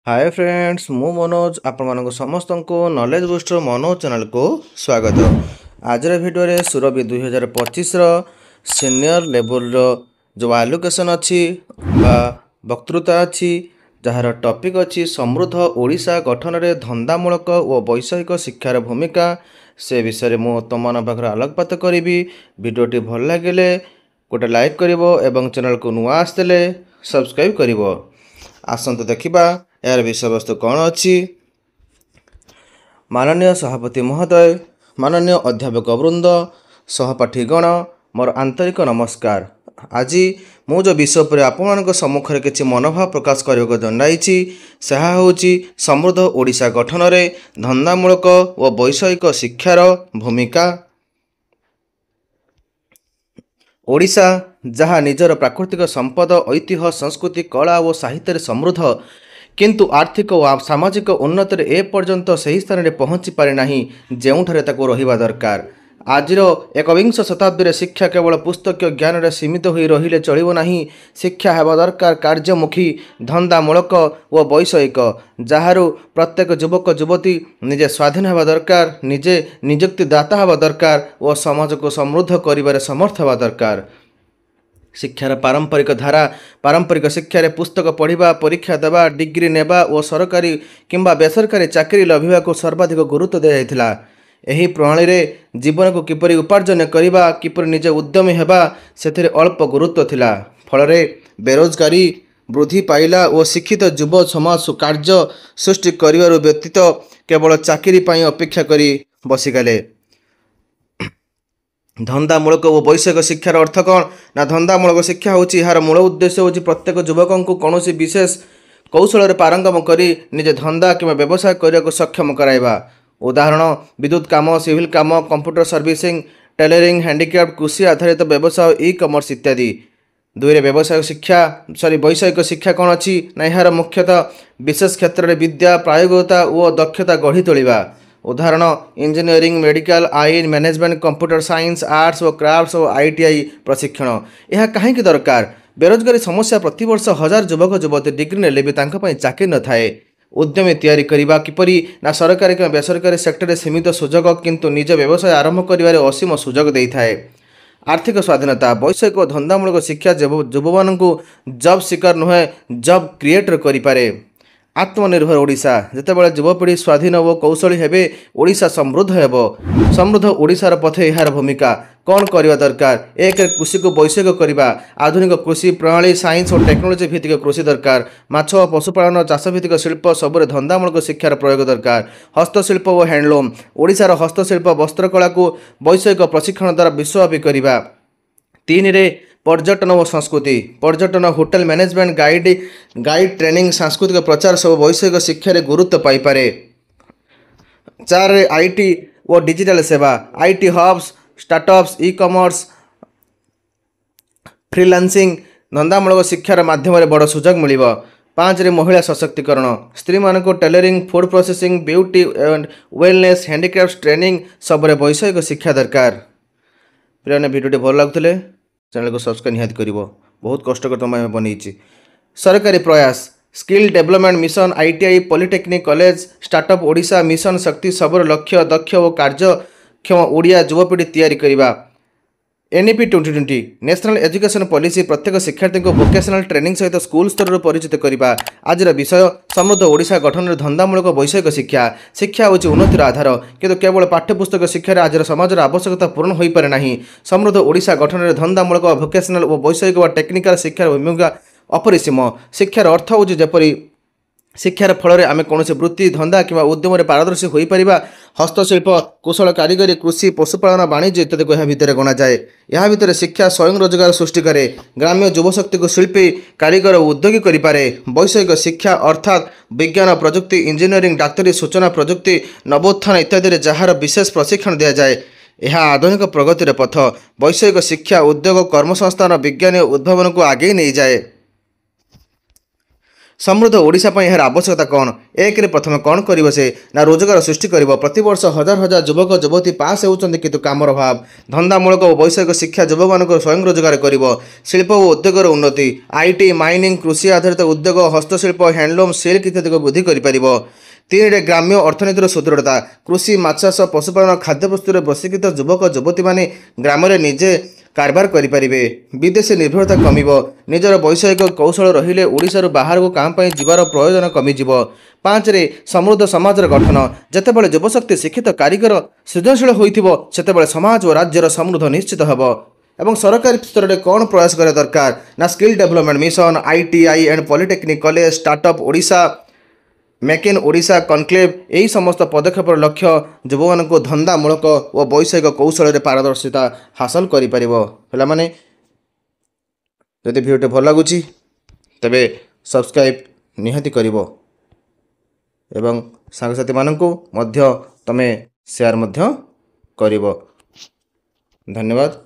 Hi friends मु मनोज आपण समस्त को नॉलेज बूस्टर मनोज चैनल को स्वागत। आज भिडियो रे सुरभि 2025 सीनियर लेवल जो एलोकेशन अच्छी वक्तृता अच्छी जार टॉपिक अच्छी समृद्ध ओडिशा गठन में धंदामूलक और वैषयिक शिक्षार भूमिका से विषय में तुम पाखे आलोकपात करी। भिडियोटी भल लगे गोटे लाइक कर चैनल को नुआ आसते सब्सक्राइब कर। आसतु देखा यार विषय वस्तु कौन अच्छी। माननीय सभापति महोदय, माननीय अध्यापक वृंद, सहपाठीगण, मोर आंतरिक नमस्कार। आज मु जो विषय पर आपण सम्मुखें किसी मनोभाव प्रकाश करने जनाई से हूँ समृद्ध ओडिशा गठन में धंदामूलक और वैषयिक शिक्षार भूमिका। ओडिशा जहाँ निजर प्राकृतिक संपद ऐतिह्य संस्कृति कला और साहित्य समृद्ध किंतु आर्थिक और सामाजिक उन्नति एपर्यंत सही स्थान में पहुँची पारि नाही जेउठारे ताको रहिबा दरकार। आजिर एकविंश शताब्दी शिक्षा केवल पुस्तक ज्ञान में सीमित हो रहिले चलिबो नाही। शिक्षा हेबा दरकार कार्यमुखी धंदामूलक और वैषयिक जहारू प्रत्येक युवक युवती निजे स्वाधीन हेबा दरकार, निजे नियुक्तिदाता हेबा दरकार और समाज को समृद्ध करिबारे समर्थ हेबा दरकार। शिक्षार पारंपरिक धारा पारंपरिक शिक्षा रे पुस्तक पढ़ा, परीक्षा देवा, डिग्री नेबा और सरकारी किंबा बेसरकारी चाकरी लभिबा को सर्वाधिक गुरुत्व दिया जायतिला। एही प्रणाली रे जीवन को किपरि उपार्जन करिबा, किपरि निजे उद्यमी हेबा सेथिरे अल्प गुरुत्व थिला। फलरे बेरोजगारी वृद्धि पाइला और शिक्षित युव समाज कार्य सृष्टि करिवार व्यतीत केवल चाकरी पाई अपेक्षा करी बसिगले। धंदामूलक और वैषयिक शिक्षार अर्थ कौन ना धंदामूलक शिक्षा हूँ यार मूल उद्देश्य हूँ प्रत्येक युवक को कौन विशेष कौशल पारंगम करी निजे धंदा कि व्यवसाय करने को सक्षम कराइबा। उदाहरण विद्युत काम, सिविल काम, कंप्यूटर सर्विसिंग, टेलरिंग, हैंडीक्राफ्ट, कृषि आधारित व्यवसाय, ई कमर्स इत्यादि। दुई व्यवसाय शिक्षा वैषयिक शिक्षा कौन अच्छी ना यार मुख्यतः विशेष क्षेत्र में विद्या प्रायोगिकता और दक्षता गढ़ी तोलिबा। उदाहरण इंजीनियरिंग, मेडिकल, आईन, मैनेजमेंट, कंप्यूटर साइंस, आर्ट्स और क्राफ्ट्स और आईटीआई प्रशिक्षण। यह कहीं दरकार बेरोजगारी समस्या प्रतिवर्ष हजार युवक युवती डिग्री नेले भी चाकरी न थाए। उद्यमी तैयारी करबा किपरि ना सरकारी कि बेसरकारी सेक्टर में सीमित सुजोग किंतु निज व्यवसाय आरंभ करिवारे असीम सुजोग देइथाए। आर्थिक स्वाधीनता वैषयिक और धंदामूलक शिक्षा युव मानू जॉब सिकर नुहे जॉब क्रिएटर करिपारे। आत्मनिर्भर ओडिशा जितेबाला युवपीढ़ी स्वाधीन और कौशली हेबे ओडिशा समृद्ध हेबो। समृद्ध ओडिशार पथे यार भूमिका कौन करवा दरकार। एक कृषि को वैषयिक करवा, आधुनिक कृषि प्रणाली, साइंस और टेक्नोलोजी भित्तिक कृषि दरकार। माछ और पशुपालन, चाष भित्तिक शिल्प सबुरे धंदामूलक शिक्षार प्रयोग दरकार। हस्तशिल्प और हैंडलूम ओडिशार हस्तशिल्प वस्त्रकला को वैषयिक प्रशिक्षण द्वारा विश्वव्यापी करवा। 3 रे पर्यटन और संस्कृति, पर्यटन, होटेल मैनेजमेंट, गाइड ट्रेनिंग, सांस्कृतिक प्रचार सब वैषयिक शिक्षा रे गुरुत्व पाई पारे। 4 रे आईटी और डिजिटल सेवा, IT hubs, startups, e-commerce, freelancing धंदामूलक शिक्षार माध्यम बड़ सुजोग मिल। 5 रे महिला सशक्तिकरण, स्त्री मान को tailoring, food processing, beauty and wellness, handicraft training सब वैषयिक शिक्षा दरकार। प्रिय भिडियोटी भल लगुले चैनल को सब्सक्राइब निहाती करिवो। बहुत कष्टकर तुम बनई। सरकारी प्रयास skill development mission, ITI, polytechnic college, startup Odisha mission शक्ति सबर लक्ष्य दक्ष और कार्यक्षम ओडिया युवपीढ़ी तैयारी करवा। एनईपी 2020 नेशनल एजुकेशन पॉलिसी प्रत्येक शिक्षार्थी को वोकेशनल ट्रेनिंग सहित स्कूल स्तर परिचित करवा। आज विषय समृद्ध ओडिशा गठन में धंदामूलक वैषयिक शिक्षा। शिक्षा हूँ उन्नतिर आधार किंतु केवल पाठ्यपुस्तक शिक्षा आज समाजर आवश्यकता पूर्ण हो पारे ना। समृद्ध ओडिशा गठन में धंदामूलक वोकेशनल और वैषयिक व टेक्निकाल शिक्षार भूमिका अपरिसीम। शिक्षार अर्थ हूँ जपरी शिक्षार फल आम कौन वृत्ति धंदा कि उद्यम पारदर्शी हो पार। हस्तशिल्प, कुशल कारीगरी, कृषि, पशुपालन, वाणिज्य इत्यादि को यह भितर गणा जाए। यह भितर शिक्षा स्वयं रोजगार सृष्टि करे। ग्राम्य युवशक्ति को शिल्पी, कारीगर और उद्योगी करें। वैषयिक शिक्षा अर्थात विज्ञान प्रजुक्ति, इंजीनियरिंग, डाक्तरी, सूचना प्रजुक्ति, नवोत्थान इत्यादि जार विशेष प्रशिक्षण दि जाए। यह आधुनिक प्रगतिर पथ। वैषयिक शिक्षा उद्योग, कर्मसंस्थान, विज्ञान और उद्भावन को आगे नहीं जाए। ସମୃଦ୍ଧ ଓଡ଼ିଶା ପାଇଁ ଏହାର ଆବଶ୍ୟକତା କ'ଣ? ଏକରେ ପ୍ରଥମେ କ'ଣ କରିବ ସେ? ନା ରୋଜଗାର ସୃଷ୍ଟି କରିବ। ପ୍ରତିବର୍ଷ ହଜାର ହଜାର ଯୁବକ ଯୁବତୀ ପାସ୍ ହେଉଛନ୍ତି, କିନ୍ତୁ କାମର ଅଭାବ। ଧନ୍ଦାମୂଳକ ଓ ବୈଷୟିକ ଶିକ୍ଷା ଯୁବକମାନଙ୍କୁ ସ୍ୱୟଂ ରୋଜଗାର କରିବ। ଶିଳ୍ପ ଓ ଉଦ୍ୟୋଗର ଉନ୍ନତି, ଆଇଟି, ମାଇନିଂ, କୃଷି ଆଧାରିତ ଉଦ୍ୟୋଗ, ହସ୍ତଶିଳ୍ପ, ହ୍ୟାଣ୍ଡଲୁମ୍, ସିଲ୍କ ଇତ୍ୟାଦିକୁ ବୃଦ୍ଧି କରିପାରିବ। ତିନିରେ ଗ୍ରାମ୍ୟ ଅର୍ଥନୀତିର ସୁଦୃଢ଼ତା, କୃଷି, ମାଛ ଚାଷ, ପଶୁପାଳନ, ଖାଦ୍ୟ ପ୍ରସ୍ତୁତିରେ ପ୍ରଶିକ୍ଷିତ ଯୁବକ ଯୁବତୀମାନେ ଗ୍ରାମରେ ନିଜେ କାରବାର କରିପାରିବେ। ବିଦେଶୀ ନିର୍ଭରତା କମିବ। ନିଜର ବୈଷୟିକ କୌଶଳ ରହିଲେ ଓଡ଼ିଶାରୁ ବାହାରକୁ କାମ ପାଇଁ ଯିବାର ପ୍ରୟୋଜନ କମିଯିବ। ପାଞ୍ଚରେ ସମୃଦ୍ଧ ସମାଜର ଗଠନ, ଯେତେବେଳେ ଯୁବଶକ୍ତି ଶିକ୍ଷିତ, କାରିଗର, ସୃଜନଶୀଳ ହୋଇଥିବ, ସେତେବେଳେ ସମାଜ ଓ ରାଜ୍ୟର ସମୃଦ୍ଧ ନିଶ୍ଚିତ ହେବ। ଏବଂ ସରକାରୀ ସ୍ତରରେ କ'ଣ ପ୍ରୟାସ କରିବା ଦରକାର? ନା skill development mission, ITI and polytechnic college, startup Odisha, make in Odisha conclave, ଏହି ସମସ୍ତ ପଦକ୍ଷେପର ଲକ୍ଷ୍ୟ ଯୁବମାନଙ୍କୁ ଧନ୍ଦାମୂଳକ ଓ ବୈଷୟିକ କୌଶଳରେ ପାରଦର୍ଶିତା ହାସଲ କରିପାରିବ। ପିଲାମାନେ, ଯଦି ଭିଡ଼ିଓଟି ଭଲ ଲାଗୁଛି ତେବେ ସବସ୍କ୍ରାଇବ୍ ନିହାତି କରିବ ଏବଂ ସାଙ୍ଗସାଥିମାନଙ୍କୁ ମଧ୍ୟ ତମେ ସେୟାର ମଧ୍ୟ କରିବ। ଧନ୍ୟବାଦ।